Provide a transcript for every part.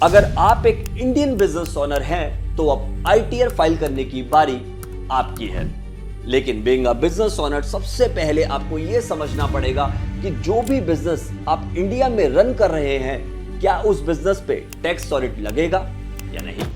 अगर आप एक इंडियन बिजनेस ओनर हैं तो अब आईटीआर फाइल करने की बारी आपकी है। लेकिन बीइंग अ बिजनेस ओनर सबसे पहले आपको यह समझना पड़ेगा कि जो भी बिजनेस आप इंडिया में रन कर रहे हैं, क्या उस बिजनेस पे टैक्स ऑडिट लगेगा या नहीं।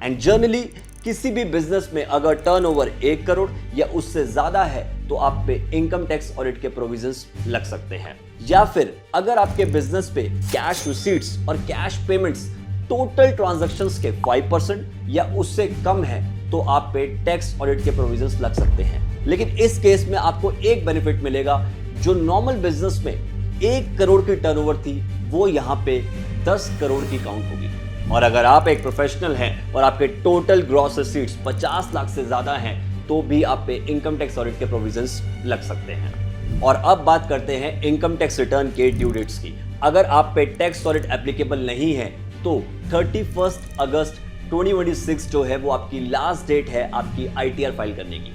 एंड जनरली किसी भी बिजनेस में अगर टर्नओवर 1 करोड़ या उससे ज्यादा है तो आप पे इनकम टैक्स ऑडिट के प्रोविजंस लग सकते हैं। या फिर अगर आपके बिजनेस पे कैश रिसीट्स और कैश पेमेंट्स टोटल ट्रांजैक्शंस के 5% या उससे कम है तो आप पे टैक्स ऑडिट के प्रोविजंस लग सकते हैं। लेकिन इस केस में आपको एक बेनिफिट मिलेगा, जो नॉर्मल बिजनेस में 1 करोड़ की टर्नओवर थी वो यहां पे 10 करोड़ की काउंट होगी। और अगर आप एक प्रोफेशनल हैं और आपके टोटल ग्रॉस रिसीट्स 50 लाख से ज्यादा हैं तो भी आप पे इनकम टैक्स ऑडिट के प्रोविजंस लग सकते हैं। और अब बात करते हैं इनकम टैक्स रिटर्न के ड्यू डेट्स की। अगर आप पे टैक्स ऑडिट एप्लीकेबल नहीं है तो 31 अगस्त 2026 जो है वो आपकी लास्ट डेट है आपकी आईटीआर फाइल करने की।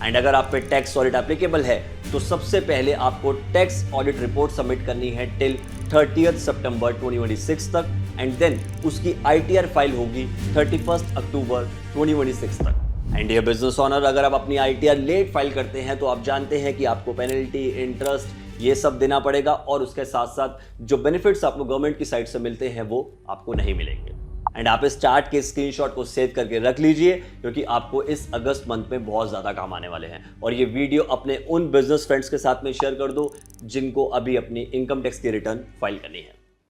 एंड अगर आप पे टैक्स ऑडिट एप्लीकेबल है तो सबसे पहले आपको टैक्स ऑडिट रिपोर्ट सबमिट करनी है टिल 30 सितंबर 2026 तक, एंड देन उसकी आईटीआर फाइल होगी 31 अक्टूबर 2026 तक। एंड ये बिजनेस ओनर, अगर आप अपनी आईटीआर लेट फाइल करते हैं तो आप जानते हैं कि आपको पेनल्टी, इंटरेस्ट ये सब देना पड़ेगा, और उसके साथ साथ जो बेनिफिट्स आपको गवर्नमेंट की साइड से मिलते हैं वो आपको नहीं मिलेंगे। एंड आप इस चार्ट के स्क्रीनशॉट को सेव करके रख लीजिए, क्योंकि आपको इस अगस्त मंथ में बहुत ज्यादा काम आने वाले हैं। और ये वीडियो अपने उन बिजनेस फ्रेंड्स के साथ में शेयर कर दो जिनको अभी अपनी इनकम टैक्स की रिटर्न फाइल करनी है।